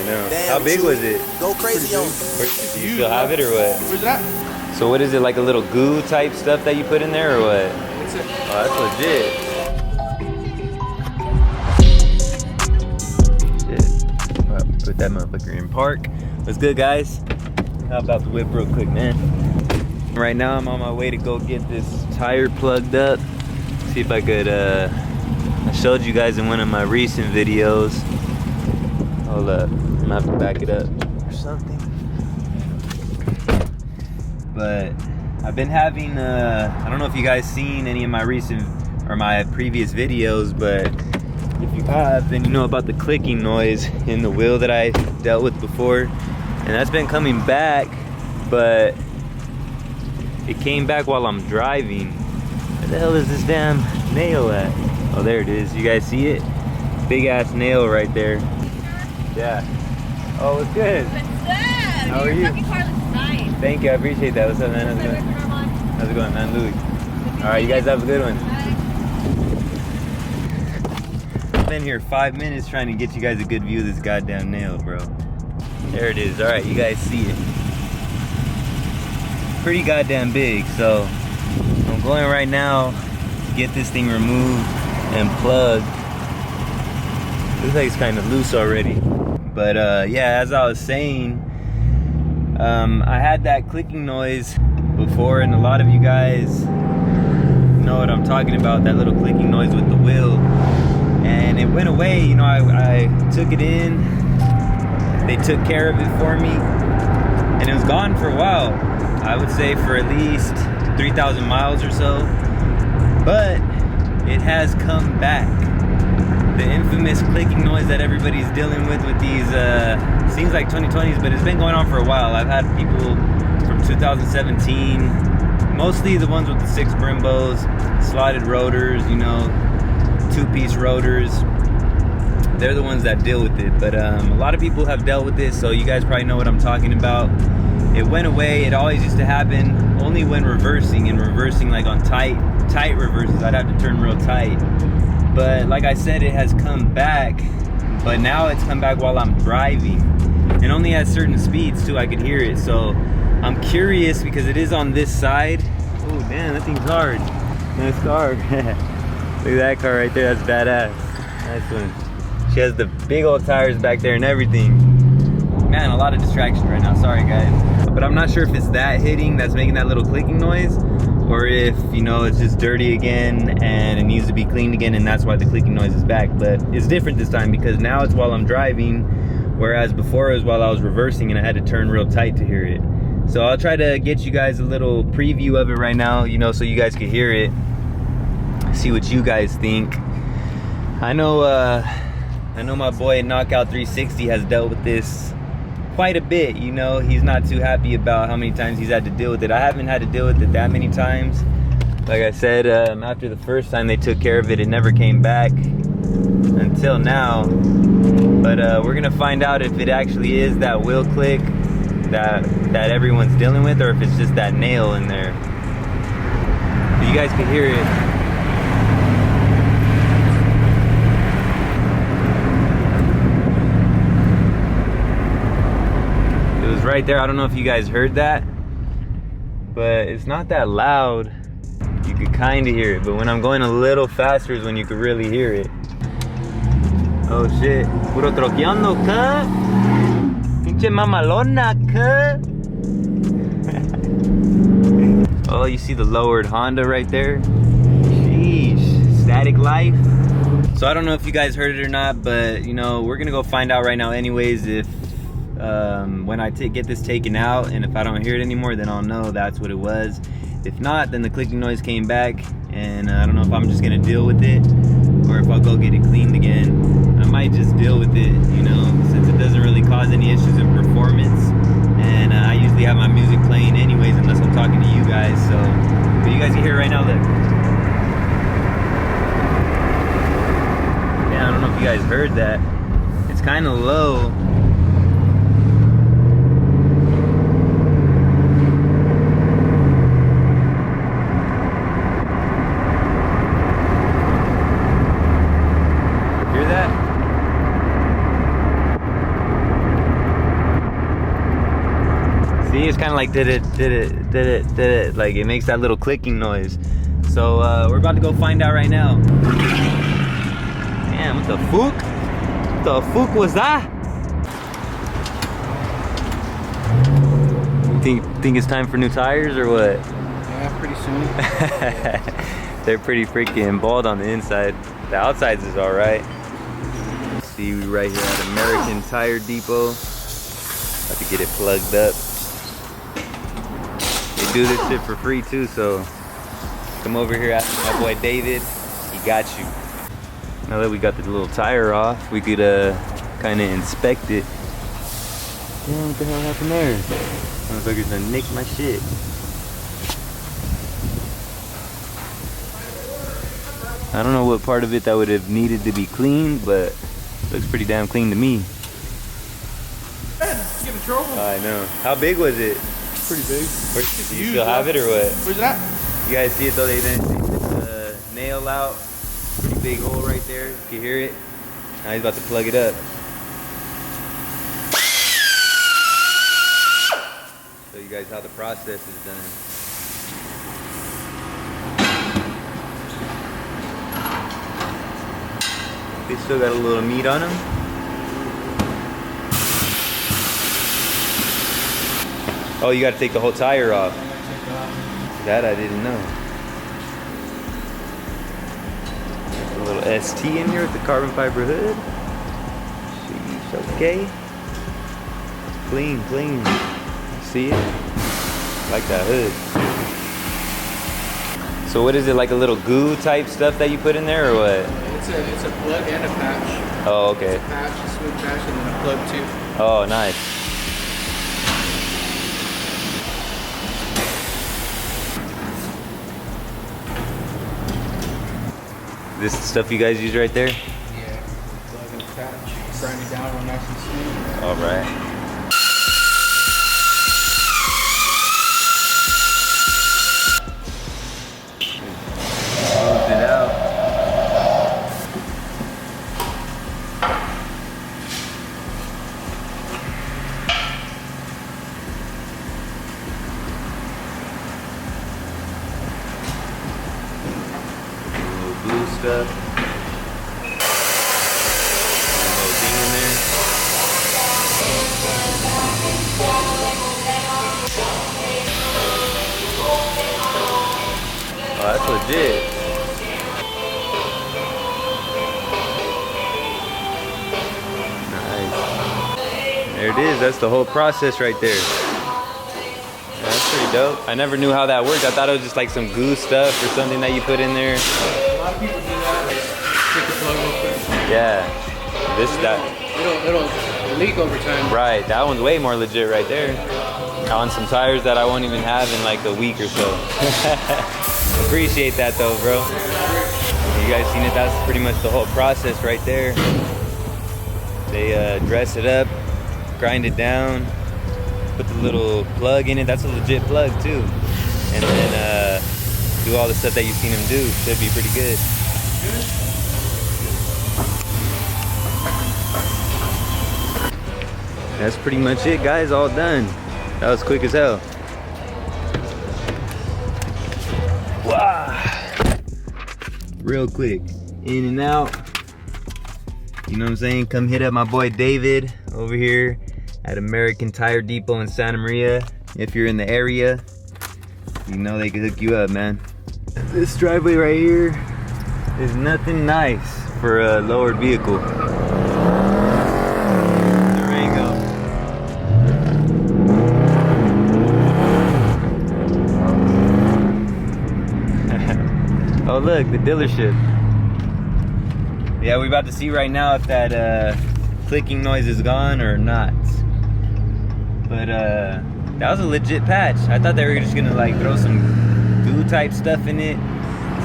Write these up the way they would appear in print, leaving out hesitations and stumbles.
know. Damn, How big was it? Go crazy on. Do you still have it or what? Where's it at? So what is it, like a little goo type stuff that you put in there or what? That's it. Oh, that's legit. Shit. Well, put that motherfucker in park. What's good, guys? How about the whip real quick, man? Right now I'm on my way to go get this tire plugged up. See if I could, I showed you guys in one of my recent videos. Hold up, I'm gonna have to back it up or something. But I've been having, I don't know if you guys seen any of my recent or my previous videos, but if you have, then you know about the clicking noise in the wheel that I dealt with before. And that's been coming back, but it came back while I'm driving. Where the hell is this damn nail at? Oh, there it is. You guys see it? Big ass nail right there. Yeah. Oh, it's good. What's up? How are you? Your fucking car looks nice. Thank you. I appreciate that. What's up, man? How's it going? How's it going, man? Louie. All right, you guys have a good one. I've been here 5 minutes trying to get you guys a good view of this goddamn nail, bro. There it is. All right, you guys see it. Pretty goddamn big, so I'm going right now to get this thing removed and plugged. Looks like it's kind of loose already. But yeah, as I was saying, I had that clicking noise before, and a lot of you guys know what I'm talking about, that little clicking noise with the wheel. And it went away, you know, I took it in, they took care of it for me, and it was gone for a while. I would say for at least 3,000 miles or so, but it has come back. The infamous clicking noise that everybody's dealing with these, seems like 2020s, but it's been going on for a while. I've had people from 2017, mostly the ones with the 6 Brimbos, slotted rotors, you know, 2-piece rotors. They're the ones that deal with it, but a lot of people have dealt with this, so you guys probably know what I'm talking about. It went away. It always used to happen only when reversing, and reversing like on tight reverses, I'd have to turn real tight. But like I said, it has come back, but now it's come back while I'm driving, and only at certain speeds too I could hear it. So I'm curious because it is on this side. Oh damn, that thing's hard. Nice car. Look at that car right there, that's badass. Nice one. She has the big old tires back there and everything. Man, a lot of distraction right now, sorry guys. But I'm not sure if it's that hitting that's making that little clicking noise, or if, you know, it's just dirty again and it needs to be cleaned again, and that's why the clicking noise is back. But it's different this time because now it's while I'm driving, whereas before it was while I was reversing and I had to turn real tight to hear it. So I'll try to get you guys a little preview of it right now, you know, so you guys can hear it, see what you guys think. I know my boy Knockout 360 has dealt with this quite a bit, you know. He's not too happy about how many times he's had to deal with it. I haven't had to deal with it that many times. Like I said, after the first time they took care of it, it never came back until now. But we're gonna find out if it actually is that wheel click that everyone's dealing with, or if it's just that nail in there. But you guys can hear it. Right there, I don't know if you guys heard that, but it's not that loud. You could kind of hear it, but when I'm going a little faster is when you could really hear it. Oh shit, puro troqueando, ¿qué? Pinche mamalona, ¿qué? Oh, you see the lowered Honda right there? Sheesh, static life. So I don't know if you guys heard it or not, but you know, we're gonna go find out right now anyways if when I get this taken out, and if I don't hear it anymore, then I'll know that's what it was. If not, then the clicking noise came back, and I don't know if I'm just gonna deal with it or if I'll go get it cleaned again. I might just deal with it, you know, since it doesn't really cause any issues in performance, and I usually have my music playing anyways unless I'm talking to you guys. So, but you guys can hear it right now. Look. Yeah, I don't know if you guys heard that. It's kind of low. See, it's kind of like did it, like it makes that little clicking noise. So we're about to go find out right now. Damn, what the fuck? What the fuck was that? Think it's time for new tires or what? Yeah, pretty soon. They're pretty freaking bald on the inside. The outsides is all right. See, we right here at American Tire Depot. About to get it plugged up. They do this shit for free too, so come over here, ask my boy David. He got you. Now that we got the little tire off, we could kind of inspect it. Damn, what the hell happened there? Motherfuckers done nicked my shit. I don't know what part of it that would have needed to be cleaned, but it looks pretty damn clean to me. Get in trouble. I know. How big was it? Pretty big. Do you still have it or what? Where's that? You guys see it though? They didn't take the nail out. Pretty big hole right there. You can hear it. Now he's about to plug it up. Show you guys how the process is done. They still got a little meat on them. Oh, you got to take the whole tire off. That I didn't know. There's a little ST in here with the carbon fiber hood. Sheesh, okay. Clean, clean. See it? Like that hood. So what is it, like a little goo type stuff that you put in there or what? It's a plug and a patch. Oh, okay. It's a patch, a smooth patch, and then a plug too. Oh, nice. This is the stuff you guys use right there? Yeah, plug and a patch. Grind it down real nice and smooth. All right. Smoothed it out. Blue stuff. A little thing in there. Oh, that's legit. Nice. There it is. That's the whole process right there. Yeah, that's pretty dope. I never knew how that worked. I thought it was just like some goo stuff or something that you put in there. A lot of people do that. Like, take the plug real quick. Yeah. It'll leak over time. Right. That one's way more legit right there. On some tires that I won't even have in like a week or so. Appreciate that though, bro. You guys seen it? That's pretty much the whole process right there. They dress it up, grind it down, put the little plug in it. That's a legit plug too. And then do all the stuff that you've seen them do. Should be pretty good. That's pretty much it, guys. All done. That was quick as hell. Wow. Real quick. In and out. You know what I'm saying? Come hit up my boy David over here at American Tire Depot in Santa Maria. If you're in the area, you know they can hook you up, man. This driveway right here is nothing nice for a lowered vehicle. Oh look, the dealership. Yeah, we're about to see right now if that clicking noise is gone or not. But that was a legit patch. I thought they were just gonna like throw some goo type stuff in it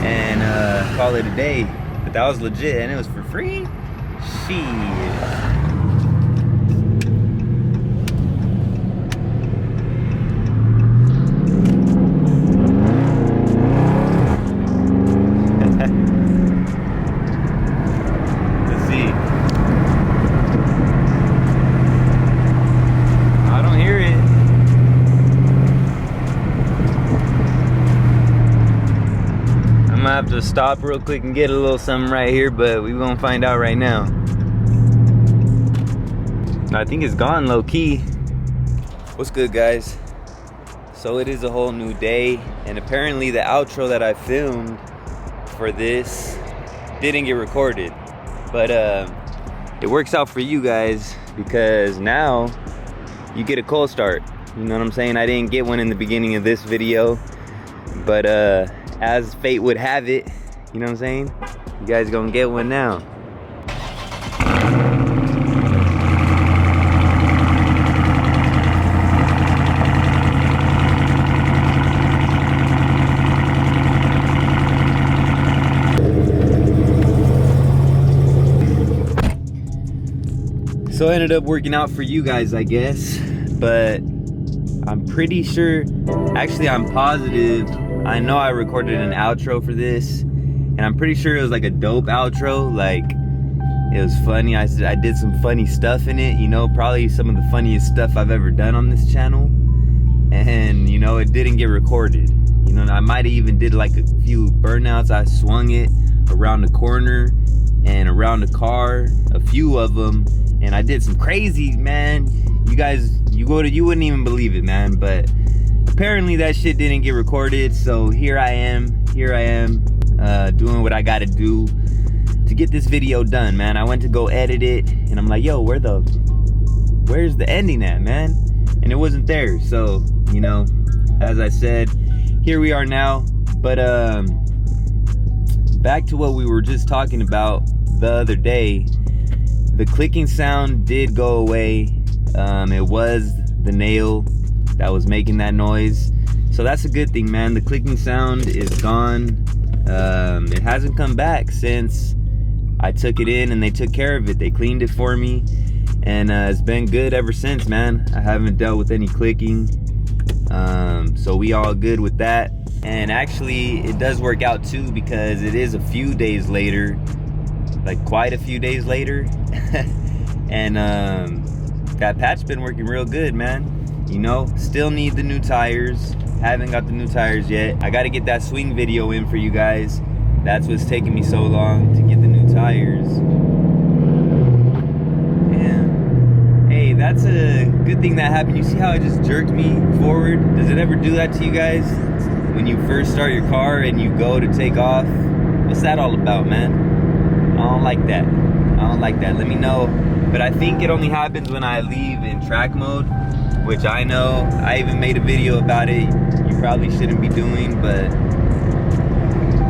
and call it a day. But that was legit and it was for free? Shit. have to stop real quick and get a little something right here, but we gonna find out right now. I think it's gone low key. What's good, guys? So it is a whole new day, and apparently the outro that I filmed for this didn't get recorded, but it works out for you guys because now you get a cold start. You know what I'm saying? I didn't get one in the beginning of this video, but as fate would have it, you know what I'm saying? You guys gonna get one now. So it ended up working out for you guys, I guess, but I'm pretty sure, actually I'm positive, I know I recorded an outro for this, and I'm pretty sure it was like a dope outro, like it was funny. I did some funny stuff in it, you know, probably some of the funniest stuff I've ever done on this channel, and you know, it didn't get recorded. You know, I might have even did like a few burnouts. I swung it around the corner and around the car, a few of them, and I did some crazy, man. You guys, you wouldn't even believe it, man, but apparently that shit didn't get recorded, so here I am doing what I gotta do to get this video done, man. I went to go edit it, and I'm like, yo, where's the ending at, man? And it wasn't there, so, you know, as I said, here we are now. But back to what we were just talking about the other day. The clicking sound did go away. It was the nail that was making that noise, so that's a good thing, man. The clicking sound is gone. It hasn't come back since I took it in and they took care of it. They cleaned it for me, and it's been good ever since, man. I haven't dealt with any clicking, so we all good with that. And actually it does work out too, because it is a few days later, like quite a few days later. And that patch been working real good, man. You know, still need the new tires. Haven't got the new tires yet. I got to get that swing video in for you guys. That's what's taking me so long to get the new tires. Damn. Hey, that's a good thing that happened. You see how it just jerked me forward? Does it ever do that to you guys? When you first start your car and you go to take off? What's that all about, man? I don't like that. I don't like that. Let me know. But I think it only happens when I leave in track mode, which I know. I even made a video about it. You probably shouldn't be doing, but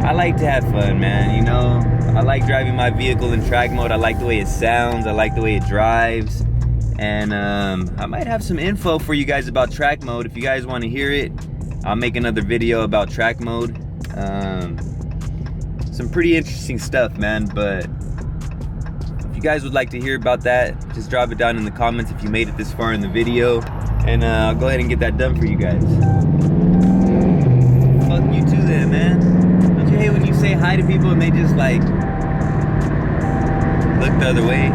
I like to have fun, man. You know, I like driving my vehicle in track mode. I like the way it sounds. I like the way it drives. And I might have some info for you guys about track mode. If you guys want to hear it, I'll make another video about track mode. Some pretty interesting stuff, man. But if you guys would like to hear about that, just drop it down in the comments if you made it this far in the video, and I'll go ahead and get that done for you guys. Fuck you too then, man. Don't you hate when you say hi to people and they just like look the other way?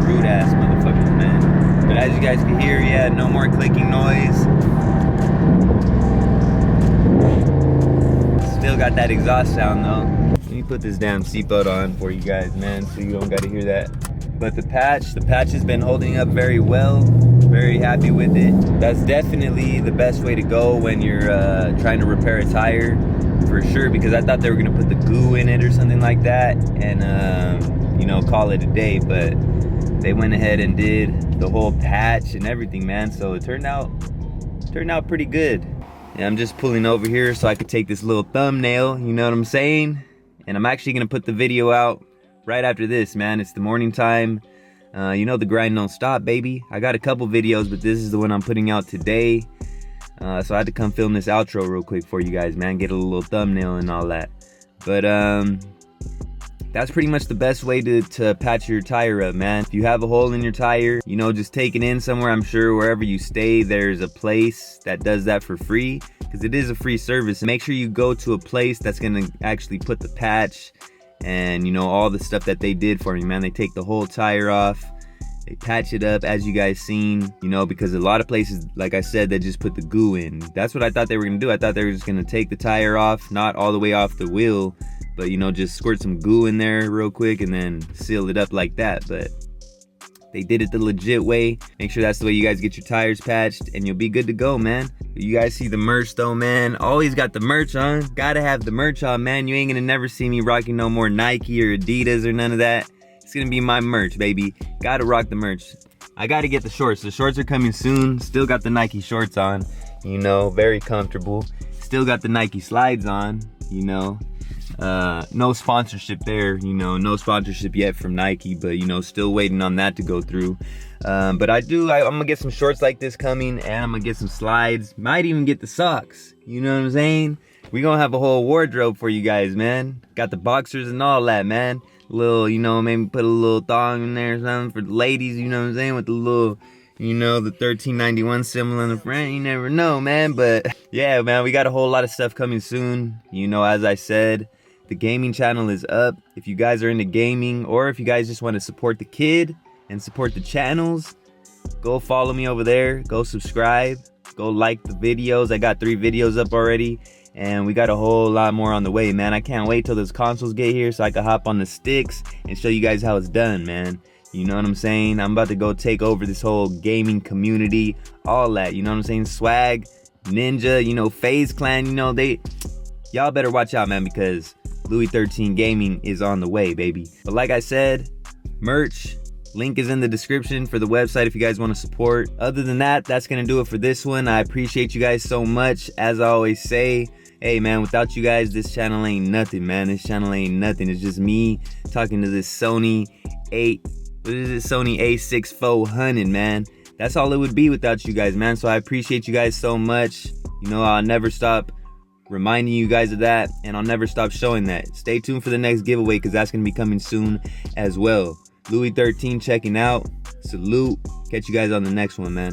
Rude ass motherfuckers, man. But as you guys can hear, yeah, no more clicking noise. Still got that exhaust sound though. Let me put this damn seatbelt on for you guys, man, so you don't gotta hear that. But the patch has been holding up very well. Very happy with it. That's definitely the best way to go when you're trying to repair a tire, for sure, because I thought they were gonna put the goo in it or something like that and you know, call it a day, but they went ahead and did the whole patch and everything, man, so it turned out pretty good. And I'm just pulling over here so I could take this little thumbnail, you know what I'm saying? And I'm actually gonna put the video out right after this, man. It's the morning time. You know the grind don't stop, baby. I got a couple videos, but this is the one I'm putting out today. So I had to come film this outro real quick for you guys, man. Get a little thumbnail and all that. But that's pretty much the best way to patch your tire up, man. If you have a hole in your tire, you know, just take it in somewhere. I'm sure wherever you stay, there's a place that does that for free, because it is a free service. Make sure you go to a place that's gonna actually put the patch and, you know, all the stuff that they did for me, man. They take the whole tire off. They patch it up, as you guys seen, you know, because a lot of places, like I said, they just put the goo in. That's what I thought they were gonna do. I thought they were just gonna take the tire off, not all the way off the wheel, but you know, just squirt some goo in there real quick and then seal it up like that. But they did it the legit way. Make sure that's the way you guys get your tires patched and you'll be good to go, man. You guys see the merch though, man. Always got the merch on. Gotta have the merch on, man. You ain't gonna never see me rocking no more Nike or Adidas or none of that. It's gonna be my merch, baby. Gotta rock the merch. I gotta get the shorts. The shorts are coming soon. Still got the Nike shorts on, you know, very comfortable. Still got the Nike slides on, you know. No sponsorship there, you know, no sponsorship yet from Nike, but you know, still waiting on that to go through. But I'm gonna get some shorts like this coming, and I'm gonna get some slides. Might even get the socks, you know what I'm saying? We gonna have a whole wardrobe for you guys, man. Got the boxers and all that, man. Little, you know, maybe put a little thong in there or something for the ladies, you know what I'm saying, with the little, you know, the 1391 symbol in the front. You never know, man. But yeah, man, we got a whole lot of stuff coming soon. You know, as I said, the gaming channel is up. If you guys are into gaming, or if you guys just want to support the kid and support the channels, go follow me over there. Go subscribe. Go like the videos. I got 3 videos up already. And we got a whole lot more on the way, man. I can't wait till those consoles get here so I can hop on the sticks and show you guys how it's done, man. You know what I'm saying? I'm about to go take over this whole gaming community, all that, you know what I'm saying? Swag, Ninja, you know, FaZe Clan, you know, y'all better watch out, man, because LouieXIII Gaming is on the way, baby. But like I said, merch, link is in the description for the website if you guys want to support. Other than that, that's gonna do it for this one. I appreciate you guys so much. As I always say, hey man, without you guys, this channel ain't nothing, man. This channel ain't nothing. It's just me talking to this Sony A6 400, man. That's all it would be without you guys, man. So I appreciate you guys so much. You know, I'll never stop reminding you guys of that, and I'll never stop showing that. Stay tuned for the next giveaway, because that's gonna be coming soon as well. LouieXIII checking out. Salute. Catch you guys on the next one, man.